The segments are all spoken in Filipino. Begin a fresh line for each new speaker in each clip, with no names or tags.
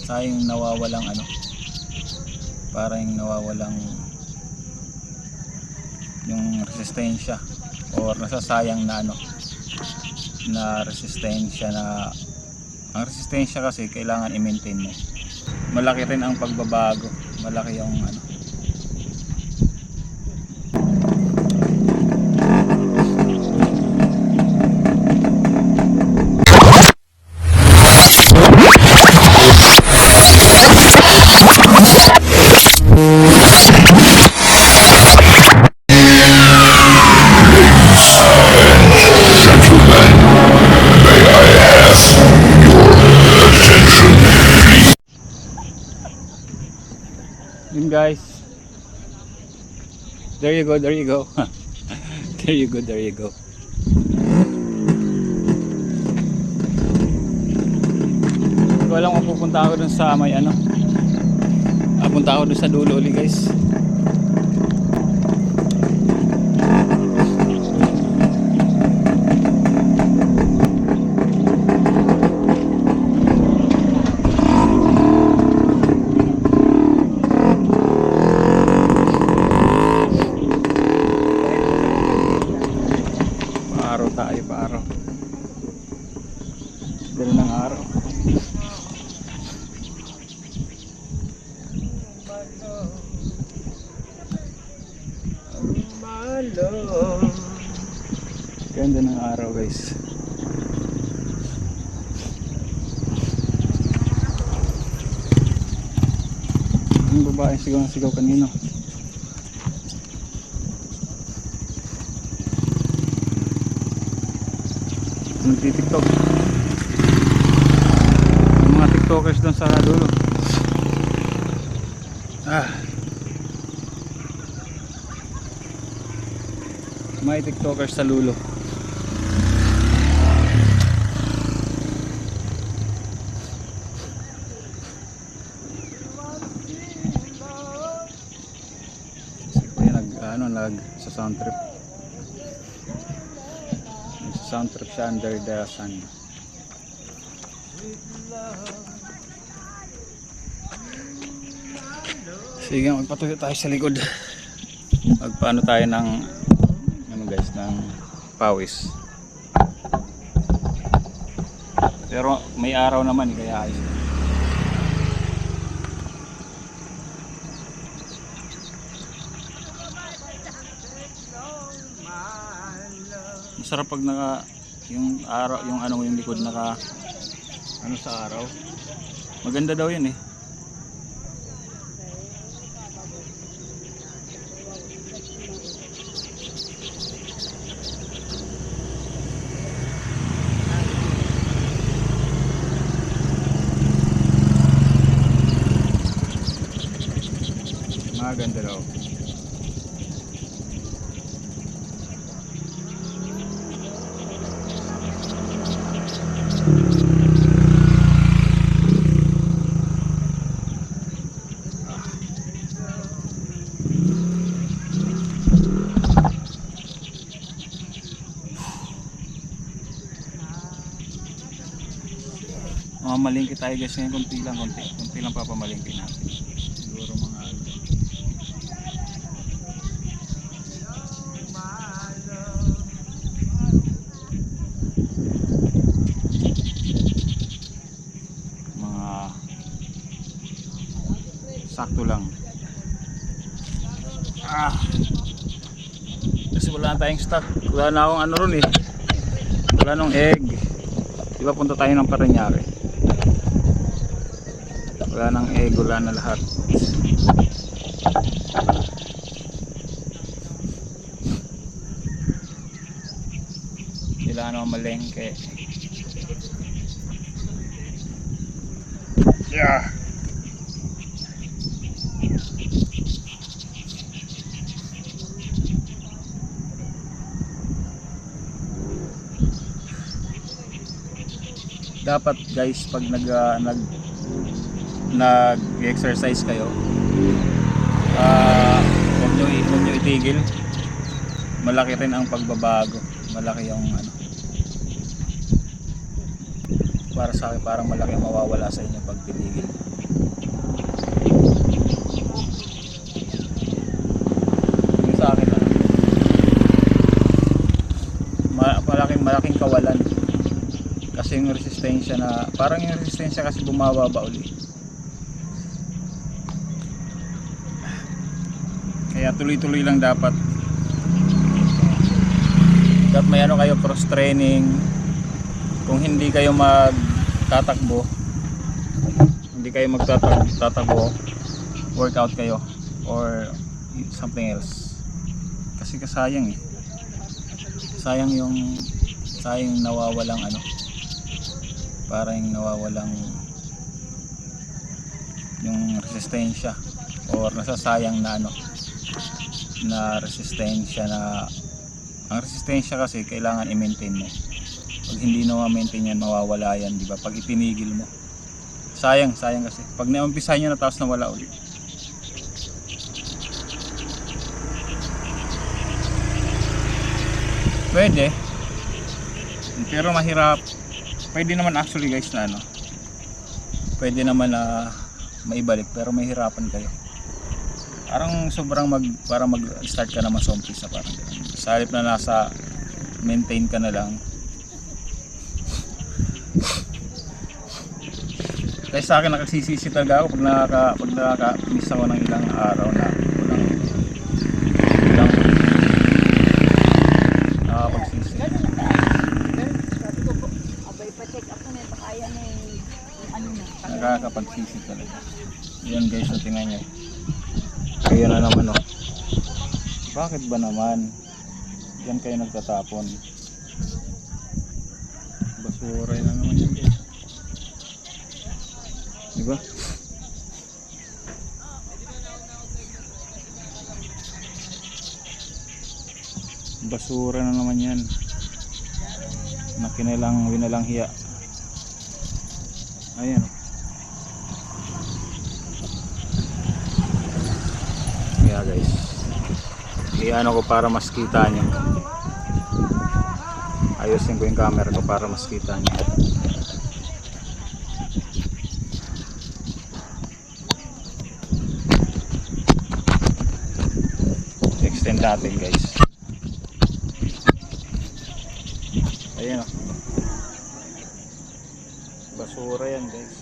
sayang nawawalang ano, parang nawawalang yung resistensya or nasasayang na ano, na resistensya. Na ang resistensya kasi kailangan i-maintain mo. Malaki rin ang pagbabago, malaki yung ano. Yun guys, there you go, there you go. There you go, there you go. Hindi ko alam kung pupunta ako dun sa may ano, punta ako dun sa dulo ulit guys. Paaraw tayo, paaraw. Ganda ng araw. Ganda ng araw guys. Yung babae sigaw ng sigaw kanino. Nagtitiktok. Yung mga tiktokers doon sa dulo. May tiktokers sa lulo. Nag sa sound trip. Sa sound trip siya under the sun. Sige, magpatuloy tayo sa likod. Magpaano tayo ng ano guys, ng pawis. Pero may araw naman kaya ayos. Masarap pag naka yung araw, yung ano, yung likod naka ano sa araw. Maganda daw yun eh. Maganda daw. Mamalingki tayo guys ngayon, konti lang papamalingki natin. Siguro mga sakto lang. Kasi wala na tayong stock, wala na akong ano ron eh, wala nung egg. Diba punta tayo ng Parañaque, wala nang egg, wala na lahat. Kailangan naman malengke. Yeah. Dapat guys pag nag-exercise kayo, huwag nyo itigil. Malaki rin ang pagbabago, malaki yung ano, para sa akin parang malaki ang mawawala sa inyo pag tinigil. Yung sa akin malaking kawalan kasi yung resistensya na parang yung resistensya kasi bumababa uli, kaya tuloy-tuloy lang dapat may ano kayo, cross training. Kung hindi kayo magtatakbo, workout kayo or something else, kasi sayang sayang yung nawawalang ano, parang nawawalang yung resistensya or nasasayang na ano, na resistensya na ang resistensya kasi kailangan i-maintain mo. Pag hindi na ma-maintain yan, mawawala yan, di ba? Pag itinigil mo, sayang kasi pag na-umpisahan nyo na tapos nawala ulit. Pwede, pero mahirap. Pwede naman actually guys na ano, pwede naman na maibalik, pero mahirapan kayo. Parang sobrang para mag-start ka naman sa umpisa, parang sa halip na nasa maintain ka na lang. Kaya sa akin nakasisisi talaga ako pag nakaka-miss ako ng ilang araw na walang nakakapagsisi. Nakakapagsisi talaga. Yan guys, so tingnan nyo. Kaya na naman oh. Bakit ba naman yan kayo nagtatapon? Basura na naman yan guys, diba? Basura na naman yan na winalang hiya. Ayan oh. Kaya guys, iano ko para mas kita nyo. Ayusin ko yung camera ko para mas kita nyo. Extend natin guys. Ayan o. Basura yan guys.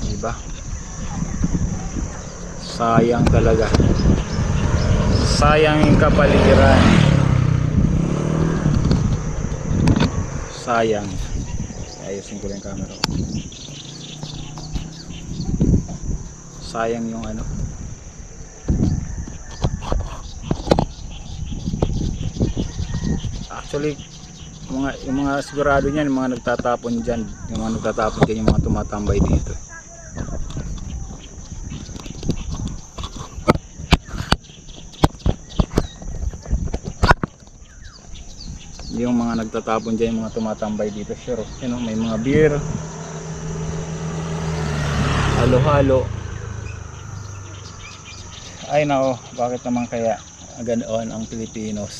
Diba? Sayang talaga. Sayang yung kapaligiran. Sayang. Ayusin ko lang yung camera ko. Sayang yung ano. Actually, yung mga sigurado niyan, yung mga nagtatapon dyan, yung mga tumatambay dito. Yung mga nagtatapon dyan, yung mga tumatambay dito, sure, you know, may mga beer, halo-halo. Ay nako, bakit naman kaya ganoon ang Filipinos?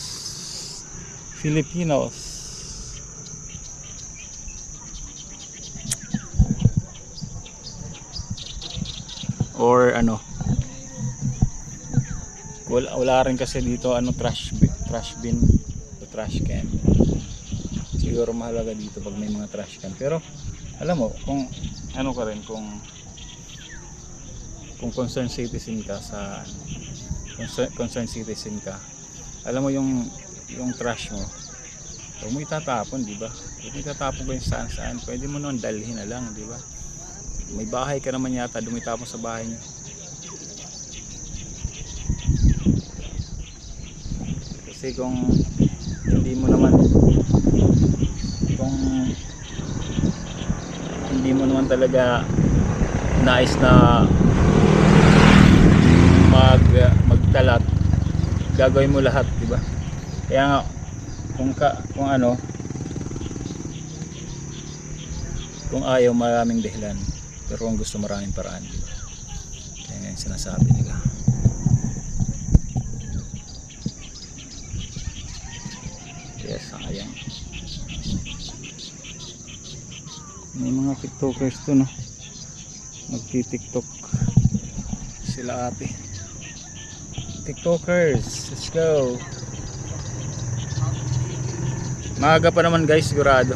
Or ano, wala rin kasi dito ano, trash bin o trash can. Siguro mahalaga dito pag may mga trash can, pero alam mo kung ano ka rin, kung concerned citizen ka alam mo yung trash mo, huwag mo itatapon, di ba? Huwag mo itatapon ko yung saan, pwede mo naman dalhin na lang, di ba? May bahay ka naman yata, dumitapon sa bahay niyo. Kasi kung hindi mo naman talaga nais na magtalat, gagawin mo lahat, di ba? Kaya nga kung ayaw, maraming dahilan. Pero kung gusto, maraming paraan, di ba? Kaya nga yung sinasabi nila. Kaya sayang. May mga tiktokers to, no? Nagti-tiktok sila ate. Tiktokers, let's go. Maaga pa naman guys, sigurado.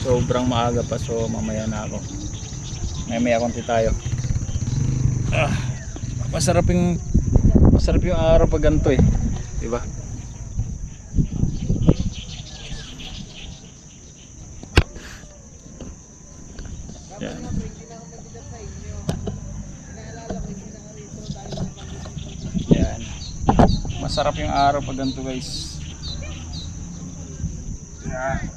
Sobrang maaga pa, so mamaya na ako. Mamaya konti tayo. Masarap yung araw pag ganito eh, di ba? Yan. Yan. Masarap yung araw pag ganito guys. Yan.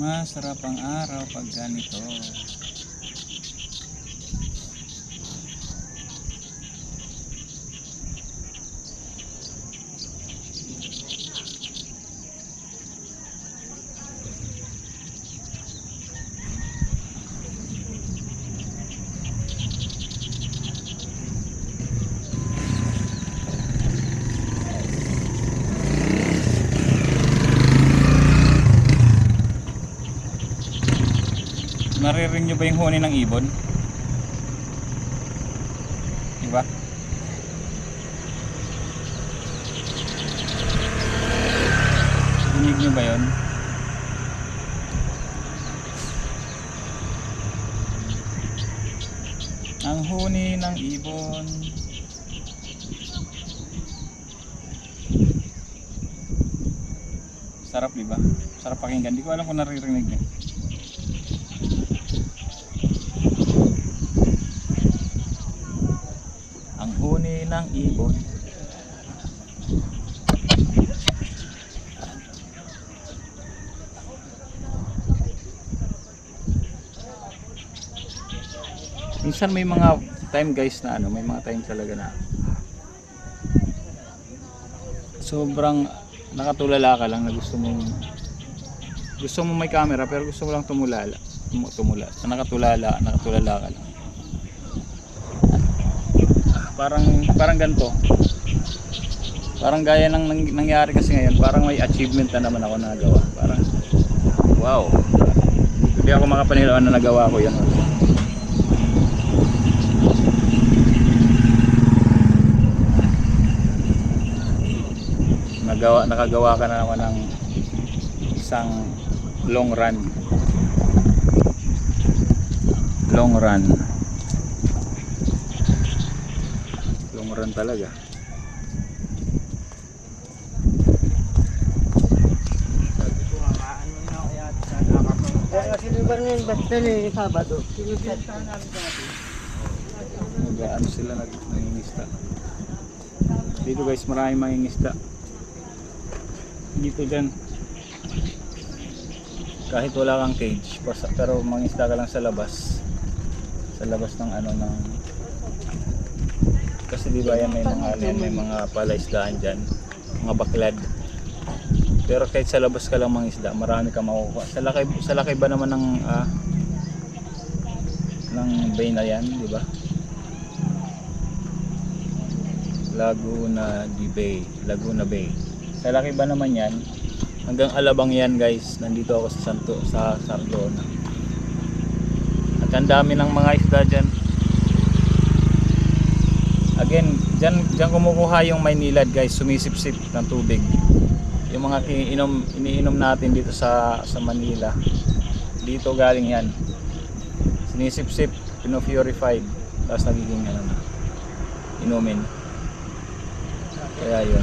Masarap ang araw pag ganito. Naririnig nyo ba yung huni ng ibon? Diba? Rinig nyo ba yun? Ang huni ng ibon. Sarap, diba? Sarap pakinggan. Di ko alam kung naririnig nyo. Ang huni ng ibon. Minsan may mga time guys na may mga time talaga na sobrang nakatulala ka lang na gusto mo may camera pero gusto mo lang tumulala, nakatulala ka lang. Parang ganito. Parang gaya ng nangyari kasi ngayon, parang may achievement na naman ako nagawa. Parang wow. Hindi ako makapanilawan na nagawa ko 'yan. Nakagawa ka na naman ng isang long run talaga. Ano sila nangingista dito guys, maraming mangingisda dito dyan kahit wala kang cage, pero mangingisda ka lang sa labas ng ng kasi di ba yan may mga palaisdaan dyan, mga baklad. Pero kahit sa labas ka lang mangisda, marami ka makukuha. Sa laki ba naman ng bay na yan, di ba? Laguna Bay. Sa laki ba naman yan? Hanggang Alabang yan guys. Nandito ako sa Sargona. At ang dami ng mga isda dyan. Again, dyan kumukuha yung Maynilad guys, sumisipsip ng tubig. Yung mga iniinom natin dito sa Manila, dito galing yan. Sinisipsip, pino-purified, tapos nagiging inumin. Kaya yun.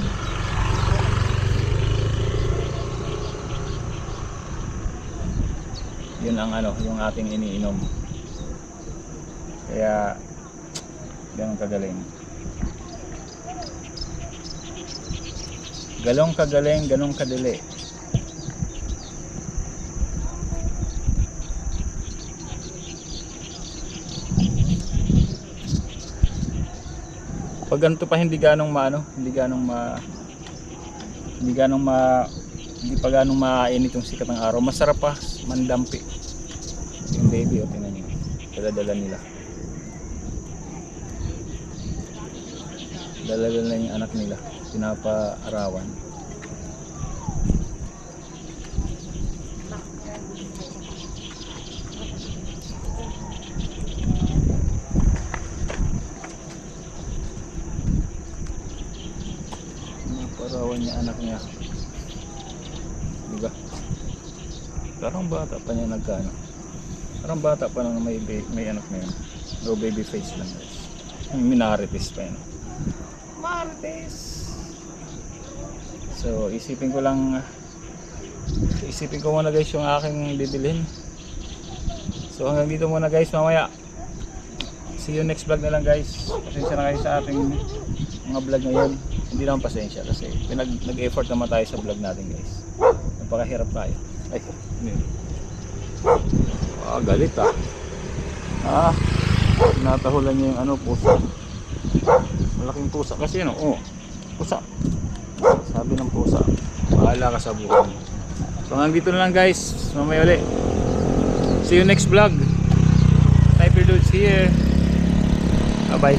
Yun ang yung ating iniinom. Kaya Ganun kagaling. Galong kagaling, ganong kadali. Pag ganito pa hindi ganong maano, hindi pa ganong mainit yung sikat ng araw. Masarap pa, mandampi. Yung baby, o tingnan niyo. Dala-dala nila. Dala-dala yung anak nila. Pinapaarawan. Pinapaarawan niya anak niya. Diba? Parang bata pa niya nagkano. Parang bata pa lang may anak na yun. Low baby face lang guys. Minarites pa yun. Marites! So isipin ko muna guys yung aking bibilhin. So hanggang dito muna guys, mamaya see you next vlog na lang guys. Pasensya na kayo sa ating mga vlog ngayon. Hindi naman pasensya kasi nag-effort naman tayo sa vlog natin guys. Napakahirap tayo. Ay, galit natahulan niya yung pusa. Malaking pusa kasi pusa. Sabi ng pusa, bahala ka sa buhay mo. So hanggang dito na lang guys. Mamaya ulit. See you next vlog. Sniper Dudes here. Bye bye.